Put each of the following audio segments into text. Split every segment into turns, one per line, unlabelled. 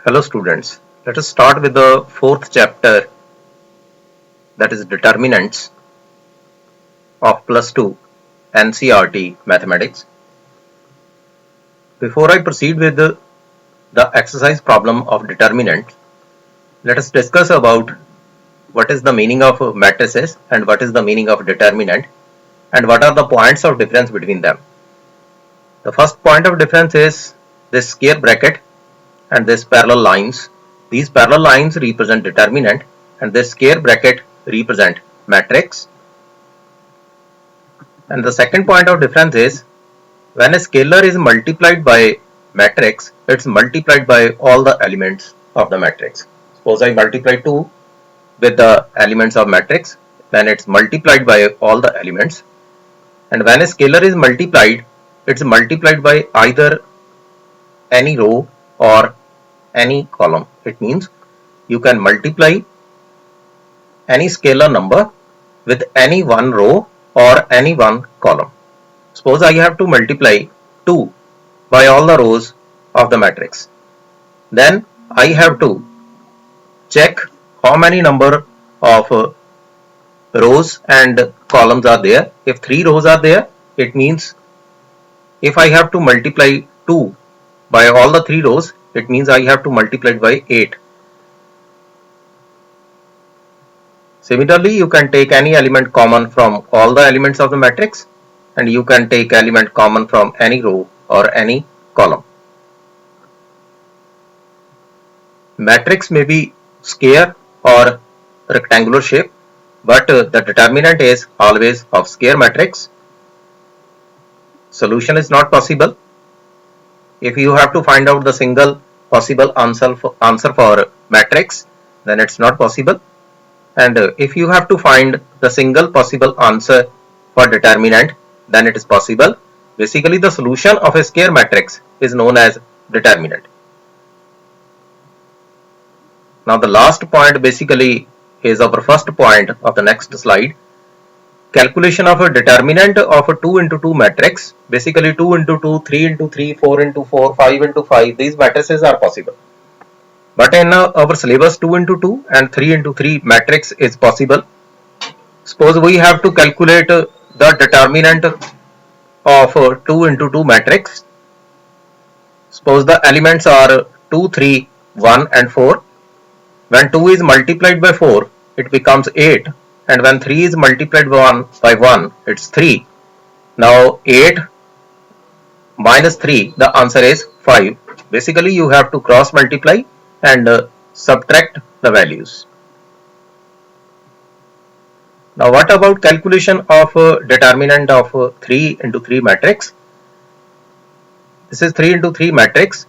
Hello students, let us start with the fourth chapter, that is determinants of plus 2 NCERT mathematics. Before I proceed with the exercise problem of determinant, let us discuss about what is the meaning of matrices and what is the meaning of determinant and what are the points of difference between them. The first point of difference is this square bracket and this parallel lines. These parallel lines represent determinant and this square bracket represent matrix. And the second point of difference is when a scalar is multiplied by matrix, it's multiplied by all the elements of the matrix. Suppose I multiply 2 with the elements of matrix, then it's multiplied by all the elements. And when a scalar is multiplied, it's multiplied by either any row or any column. It means you can multiply any scalar number with any one row or any one column. Suppose I have to multiply 2 by all the rows of the matrix. Then I have to check how many number of rows and columns are there. If 3 rows are there, it means if I have to multiply 2 by all the 3 rows, it means I have to multiply it by 8. Similarly, you can take any element common from all the elements of the matrix and you can take element common from any row or any column. Matrix may be square or rectangular shape, but the determinant is always of square matrix. Solution is not possible. If you have to find out the single possible answer for matrix, then it's not possible. And if you have to find the single possible answer for determinant, then it is possible. Basically, the solution of a square matrix is known as determinant. Now the last point basically is our first point of the next slide. Calculation of a determinant of a 2 into 2 matrix. Basically 2 into 2, 3 into 3, 4 into 4, 5 into 5. These matrices are possible. But in our syllabus 2 into 2 and 3 into 3 matrix is possible. Suppose we have to calculate the determinant of 2 into 2 matrix. Suppose the elements are 2, 3, 1 and 4. When 2 is multiplied by 4, it becomes 8. And when 3 is multiplied by 1, it's 3. Now 8 minus 3, the answer is 5. Basically, you have to cross multiply and subtract the values. Now what about calculation of determinant of 3 into 3 matrix? This is 3 into 3 matrix.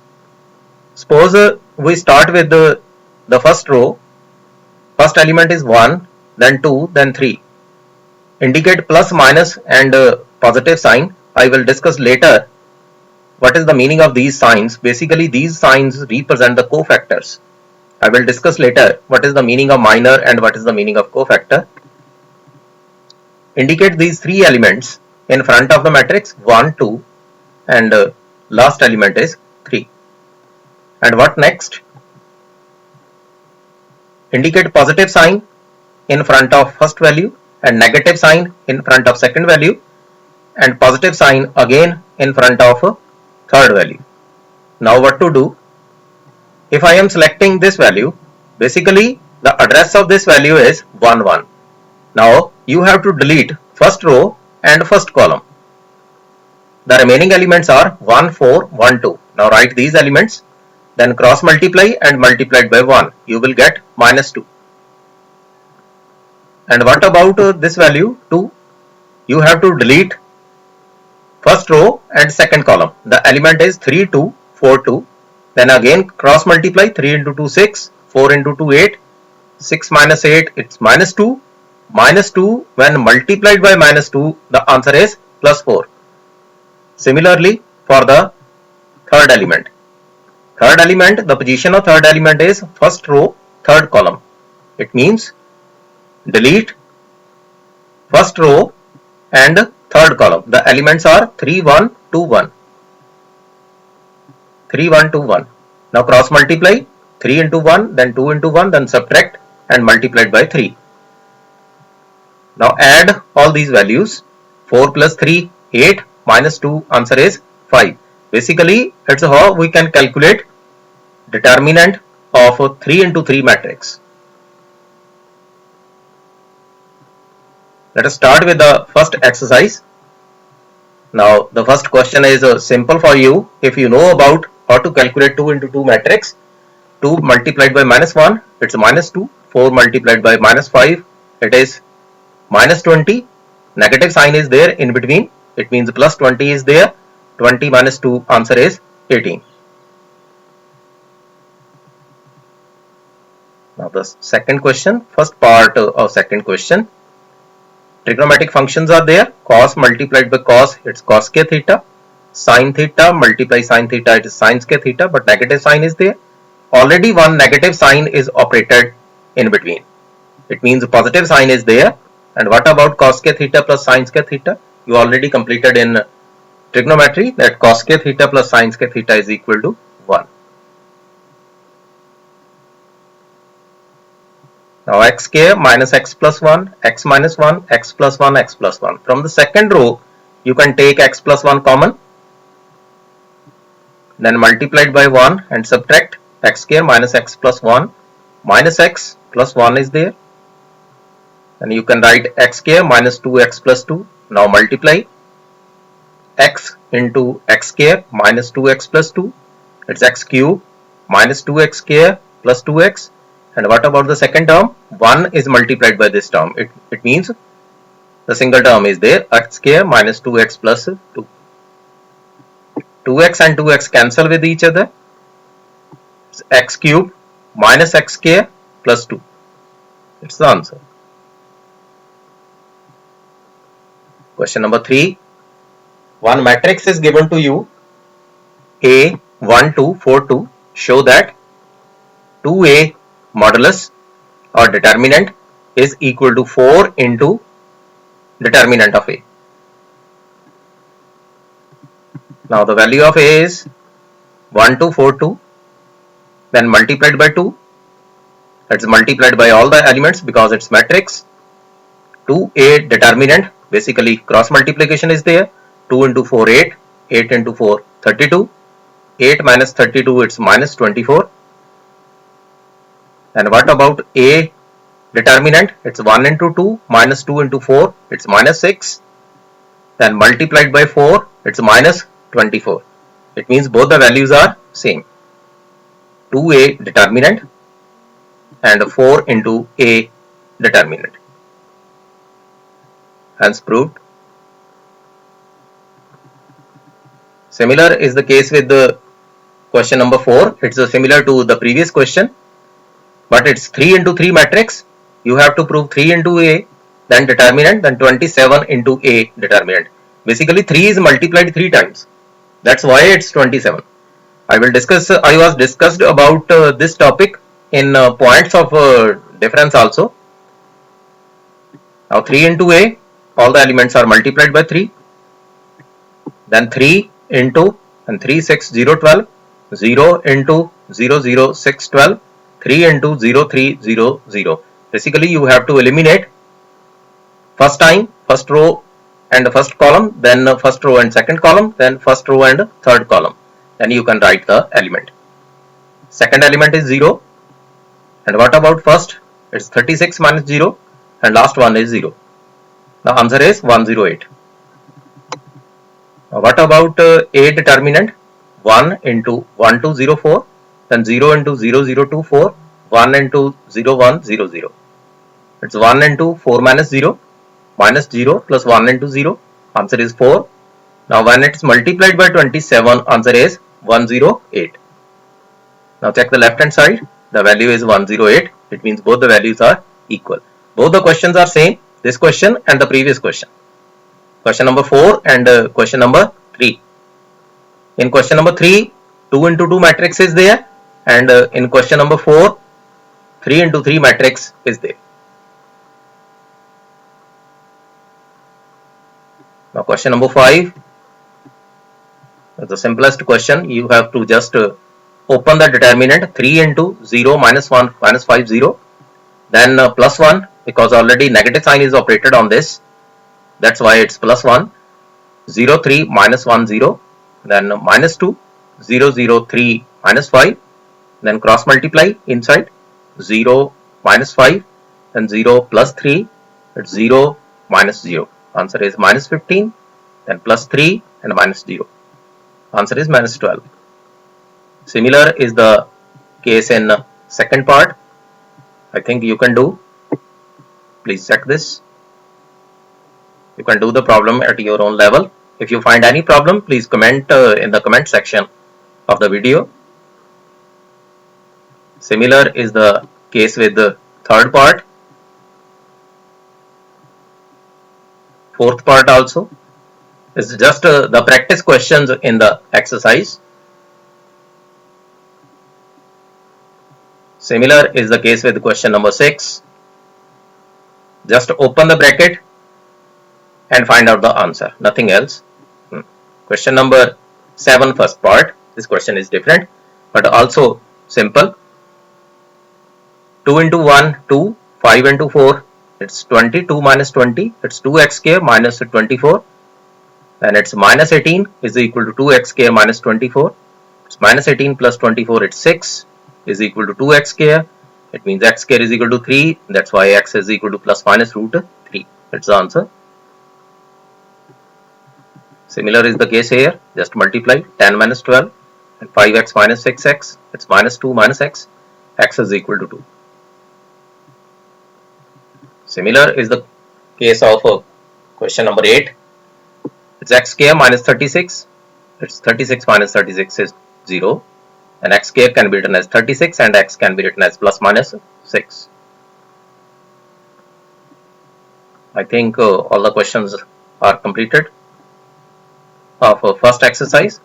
Suppose we start with the first row. First element is 1, then 2, then 3. Indicate plus, minus and positive sign. I will discuss later what is the meaning of these signs. Basically, these signs represent the cofactors. I will discuss later what is the meaning of minor and what is the meaning of cofactor. Indicate these 3 elements in front of the matrix 1, 2 and last element is 3. And what next? Indicate positive sign in front of first value and negative sign in front of second value and positive sign again in front of third value. Now what to do? If I am selecting this value, basically the address of this value is 1, 1. Now you have to delete first row and first column. The remaining elements are 1, 4, 1, 2. Now write these elements, then cross multiply and multiplied by 1. You will get minus 2. And what about this value 2? You have to delete first row and second column. The element is 3, 2, 4, 2. Then again cross multiply 3 into 2, 6, 4 into 2, 8, 6 minus 8, it's minus 2. Minus 2 when multiplied by minus 2, the answer is plus 4. Similarly for the third element. Third element, the position of third element is first row, third column. It means delete first row and third column. The elements are 3, 1, 2, 1. 3, 1, 2, 1. Now cross multiply 3 into 1, then 2 into 1, then subtract and multiplied by 3. Now add all these values. 4 plus 3, 8, minus 2, answer is 5. Basically, that's how we can calculate determinant of a 3 into 3 matrix. Let us start with the first exercise. Now the first question is simple for you. If you know about how to calculate 2 into 2 matrix, 2 multiplied by minus 1, it's minus 2. 4 multiplied by minus 5, it is minus 20. Negative sign is there in between. It means plus 20 is there. 20 minus 2, answer is 18. Now the second question, first part of second question. Trigonometric functions are there. Cos multiplied by cos, it's cos k theta. Sin theta multiply sin theta, it is sin k theta, but negative sign is there. Already one negative sign is operated in between. It means positive sign is there. And what about cos k theta plus sin k theta? You already completed in trigonometry that cos k theta plus sin k theta is equal to 1. Now x square minus x plus 1, x minus 1, x plus 1, x plus 1. From the second row, you can take x plus 1 common. Then multiplied by 1 and subtract x square minus x plus 1. Minus x plus 1 is there. And you can write x square minus 2x plus 2. Now multiply x into x square minus 2x plus 2. It's x cube minus 2x square plus 2x. And what about the second term? 1 is multiplied by this term. It means the single term is there. X square minus 2x plus 2. 2x and 2x cancel with each other. It's x cube minus x square plus 2. It's the answer. Question number 3. One matrix is given to you. A 1 2 4 2. Show that 2A modulus or determinant is equal to 4 into determinant of A. Now the value of A is 1 2 4 2, then multiplied by 2. It's multiplied by all the elements because it's matrix. 2A determinant, basically cross multiplication is there. 2 into 4 8, 8 into 4 32, 8 minus 32 it's minus 24. And what about A determinant? It's 1 into 2 minus 2 into 4, it's minus 6. Then multiplied by 4, it's minus 24. It means both the values are same. 2A determinant and 4 into A determinant. Hence proved. Similar is the case with the question number 4. It's similar to the previous question. But it's 3 into 3 matrix. You have to prove 3 into A, then determinant, then 27 into A determinant. Basically 3 is multiplied 3 times. That's why it's 27. I was discussed about this topic in points of difference also. Now 3 into A, all the elements are multiplied by 3. Then 3 into, and 3 6 0 12, 0 into 0 0 6 12. 3 into 0 3 0 0. Basically you have to eliminate first time first row and the first column, then first row and second column, then first row and third column. Then you can write the element. Second element is 0. And what about first? It's 36 minus 0 and last one is 0. The answer is 108. Now what about A determinant? 1 into 1204. Then 0 into 0024, 1 into 0100. It's 1 into 4 minus 0, minus 0 plus 1 into 0, answer is 4. Now when it's multiplied by 27, answer is 108. Now check the left hand side, the value is 108, it means both the values are equal. Both the questions are same, this question and the previous question. Question number 4 and question number 3. In question number 3, 2 into 2 matrix is there. And in question number 4, 3 into 3 matrix is there. Now question number 5, the simplest question. You have to just open the determinant 3 into 0 minus 1 minus 5 0, then plus 1 because already negative sign is operated on this, that's why it's plus 1, 0 3 minus 1 0, then minus 2 0 0 3 minus 5, then cross multiply inside 0 minus 5 and 0 plus 3, it's 0 minus 0, answer is minus 15, then plus 3 and minus 0, answer is minus 12. Similar is the case in second part. I think you can do, please check this. You can do the problem at your own level. If you find any problem, please comment in the comment section of the video. Similar is the case with the third part, fourth part also. It's just the practice questions in the exercise. Similar is the case with question number 6. Just open the bracket and find out the answer, nothing else. Question number 7, first part. This question is different but also simple. 2 into 1, 2, 5 into 4, it's 20, 2 minus 20, it's 2x square minus 24, and it's minus 18 is equal to 2x square minus 24, it's minus 18 plus 24, it's 6 is equal to 2x square, it means x square is equal to 3, that's why x is equal to plus minus root 3, that's the answer. Similar is the case here, just multiply 10 minus 12 and 5x minus 6x, it's minus 2 minus x is equal to 2. Similar is the case of question number 8. It's x square minus 36. It's 36 minus 36 is 0. And x square can be written as 36 and x can be written as plus minus 6. I think all the questions are completed of first exercise.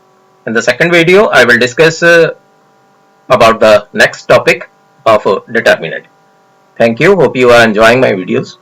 In the second video, I will discuss about the next topic of determinant. Thank you. Hope you are enjoying my videos.